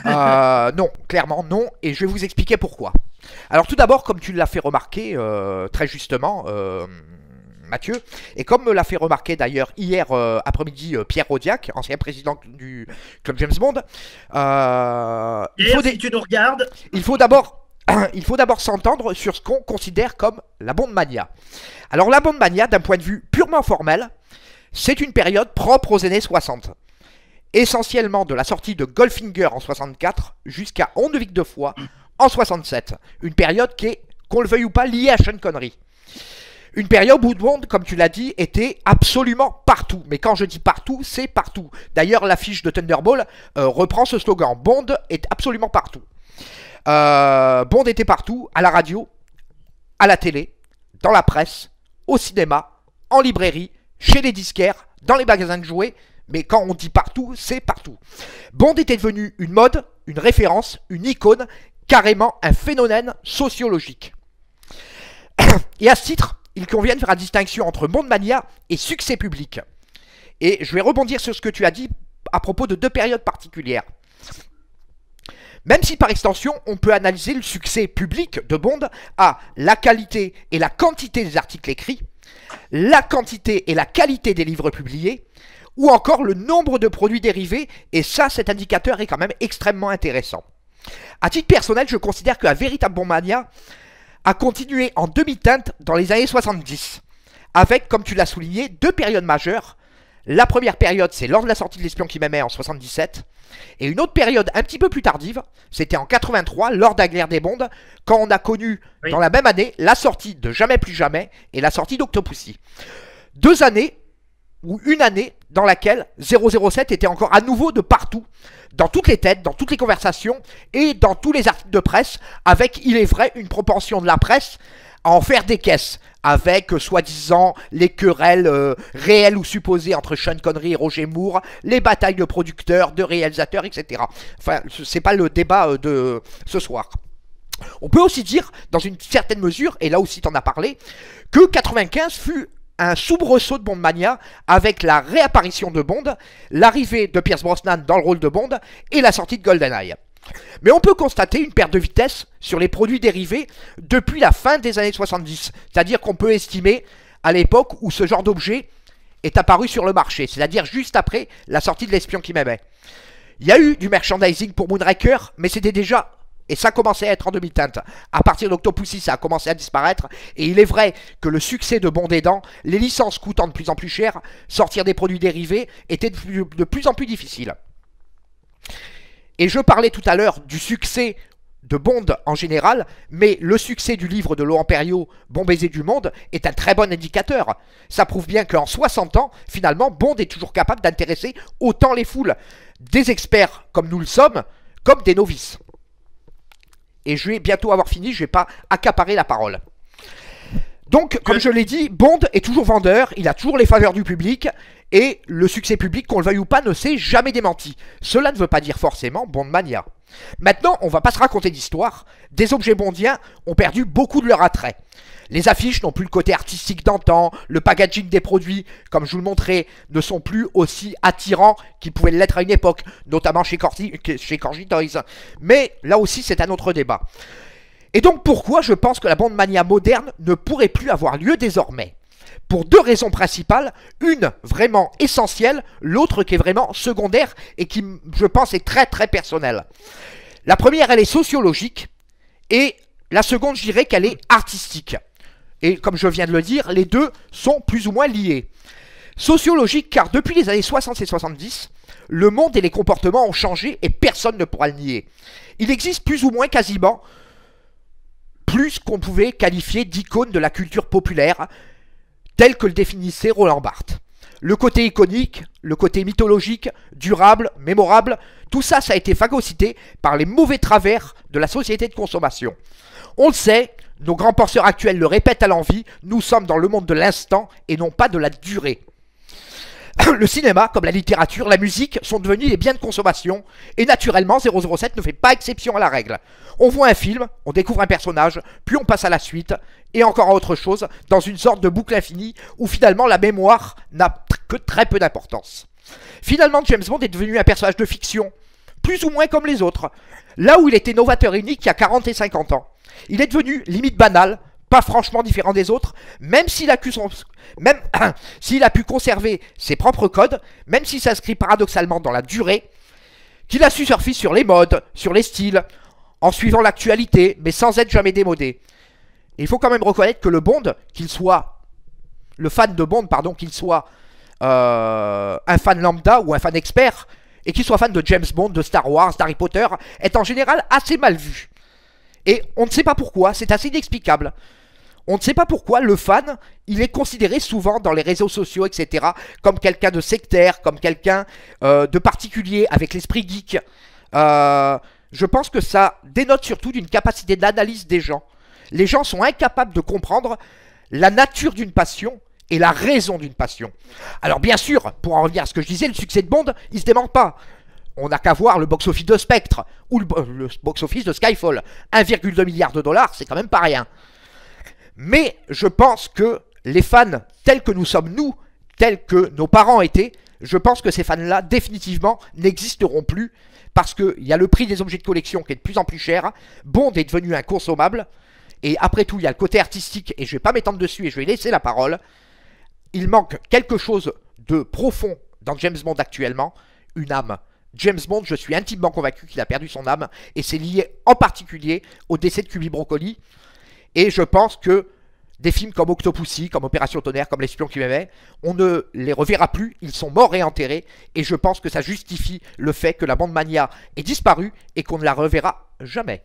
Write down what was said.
Non, clairement non, et je vais vous expliquer pourquoi. Alors tout d'abord, comme tu l'as fait remarquer très justement, Mathieu, et comme me l'a fait remarquer d'ailleurs hier après-midi Pierre Rodiac, ancien président du club James Bond, Si tu nous regardes, il faut d'abord il faut d'abord s'entendre sur ce qu'on considère comme la Bond Mania. Alors la Bond Mania, d'un point de vue purement formel, c'est une période propre aux années 60. Essentiellement de la sortie de Goldfinger en 64 jusqu'à On ne vit que deux fois en 67. Une période qui est, qu'on le veuille ou pas, liée à Sean Connery. Une période où Bond, comme tu l'as dit, était absolument partout. Mais quand je dis partout, c'est partout. D'ailleurs, l'affiche de Thunderball reprend ce slogan. Bond est absolument partout. Bond était partout, à la radio, à la télé, dans la presse, au cinéma, en librairie, chez les disquaires, dans les magasins de jouets. Mais quand on dit partout, c'est partout. Bond était devenu une mode, une référence, une icône, carrément un phénomène sociologique. Et à ce titre, il convient de faire la distinction entre Bond Mania et succès public. Et je vais rebondir sur ce que tu as dit à propos de deux périodes particulières. Même si par extension, on peut analyser le succès public de Bond à la qualité et la quantité des articles écrits, la quantité et la qualité des livres publiés, ou encore le nombre de produits dérivés, et ça, cet indicateur est quand même extrêmement intéressant. À titre personnel, je considère que la véritable Bond Mania a continué en demi-teinte dans les années 70, avec, comme tu l'as souligné, deux périodes majeures. La première période, c'est lors de la sortie de L'espion qui m'aimait en 77, et une autre période un petit peu plus tardive, c'était en 83, lors de la guerre des Bonds, quand on a connu, dans la même année, la sortie de Jamais plus jamais et la sortie d'Octopussy. 2 années, ou une année, dans laquelle 007 était encore à nouveau de partout, dans toutes les têtes, dans toutes les conversations et dans tous les articles de presse, avec, il est vrai, une propension de la presse à en faire des caisses, avec soi-disant les querelles réelles ou supposées entre Sean Connery et Roger Moore, les batailles de producteurs, de réalisateurs, etc. Enfin, c'est pas le débat de ce soir. On peut aussi dire, dans une certaine mesure, et là aussi tu en as parlé, que 95 fut un soubresaut de Bond Mania avec la réapparition de Bond, l'arrivée de Pierce Brosnan dans le rôle de Bond et la sortie de GoldenEye. Mais on peut constater une perte de vitesse sur les produits dérivés depuis la fin des années 70. C'est-à-dire qu'on peut estimer à l'époque où ce genre d'objet est apparu sur le marché, c'est-à-dire juste après la sortie de L'espion qui m'aimait. Il y a eu du merchandising pour Moonraker, mais c'était déjà... Et ça commençait à être en demi-teinte. À partir d'Octopussy, ça a commencé à disparaître. Et il est vrai que le succès de Bond aidant, les licences coûtant de plus en plus cher, sortir des produits dérivés était de plus en plus difficile. Et je parlais tout à l'heure du succès de Bond en général, mais le succès du livre de Laurent Perriot, Bon baiser du monde, est un très bon indicateur. Ça prouve bien qu'en 60 ans, finalement, Bond est toujours capable d'intéresser autant les foules, des experts comme nous le sommes, comme des novices. Et je vais bientôt avoir fini, je ne vais pas accaparer la parole. Donc, comme je l'ai dit, Bond est toujours vendeur, il a toujours les faveurs du public, et le succès public, qu'on le veuille ou pas, ne s'est jamais démenti. Cela ne veut pas dire forcément Bond Mania. Maintenant, on va pas se raconter d'histoire, des objets bondiens ont perdu beaucoup de leur attrait. Les affiches n'ont plus le côté artistique d'antan, le packaging des produits, comme je vous le montrais, ne sont plus aussi attirants qu'ils pouvaient l'être à une époque, notamment chez Corgi Toys. Mais là aussi, c'est un autre débat. Et donc pourquoi je pense que la Bond Mania moderne ne pourrait plus avoir lieu désormais? Pour deux raisons principales, une vraiment essentielle, l'autre qui est vraiment secondaire et qui, je pense, est très très personnelle. La première, elle est sociologique, et la seconde, je dirais qu'elle est artistique. Et comme je viens de le dire, les deux sont plus ou moins liés. Sociologique, car depuis les années 60 et 70, le monde et les comportements ont changé et personne ne pourra le nier. Il existe plus ou moins quasiment plus qu'on pouvait qualifier d'icône de la culture populaire, tel que le définissait Roland Barthes. Le côté iconique, le côté mythologique, durable, mémorable, tout ça, ça a été phagocyté par les mauvais travers de la société de consommation. On le sait, nos grands penseurs actuels le répètent à l'envi, nous sommes dans le monde de l'instant et non pas de la durée. Le cinéma, comme la littérature, la musique sont devenus des biens de consommation et naturellement 007 ne fait pas exception à la règle. On voit un film, on découvre un personnage, puis on passe à la suite et encore à autre chose dans une sorte de boucle infinie où finalement la mémoire n'a que très peu d'importance. Finalement, James Bond est devenu un personnage de fiction plus ou moins comme les autres. Là où il était novateur et unique il y a 40 et 50 ans, il est devenu limite banal, pas franchement différent des autres, même s'il a, même, s'il a pu conserver ses propres codes, même s'il s'inscrit paradoxalement dans la durée, qu'il a su surfer sur les modes, sur les styles, en suivant l'actualité, mais sans être jamais démodé. Et il faut quand même reconnaître que le Bond, qu'il soit, le fan de Bond, pardon, qu'il soit un fan lambda ou un fan expert, et qu'il soit fan de James Bond, de Star Wars, d'Harry Potter, est en général assez mal vu. Et on ne sait pas pourquoi, c'est assez inexplicable. On ne sait pas pourquoi le fan, il est considéré souvent dans les réseaux sociaux, etc., comme quelqu'un de sectaire, comme quelqu'un de particulier, avec l'esprit geek. Je pense que ça dénote surtout d'une capacité d'analyse des gens. Les gens sont incapables de comprendre la nature d'une passion et la raison d'une passion. Alors bien sûr, pour en revenir à ce que je disais, le succès de Bond, il se dément pas. On n'a qu'à voir le box-office de Spectre ou le box-office de Skyfall. 1,2 milliard de dollars, c'est quand même pas rien. Mais je pense que les fans tels que nous sommes nous, tels que nos parents étaient, je pense que ces fans-là définitivement n'existeront plus parce qu'il y a le prix des objets de collection qui est de plus en plus cher. Bond est devenu inconsommable. Et après tout, il y a le côté artistique et je ne vais pas m'étendre dessus et je vais laisser la parole. Il manque quelque chose de profond dans James Bond actuellement, une âme. James Bond, je suis intimement convaincu qu'il a perdu son âme et c'est lié en particulier au décès de Cuby Broccoli. Et je pense que des films comme Octopussy, comme Opération Tonnerre, comme L'espion qui m'aimait, on ne les reverra plus, ils sont morts et enterrés. Et je pense que ça justifie le fait que la Bond Mania ait disparu et qu'on ne la reverra jamais.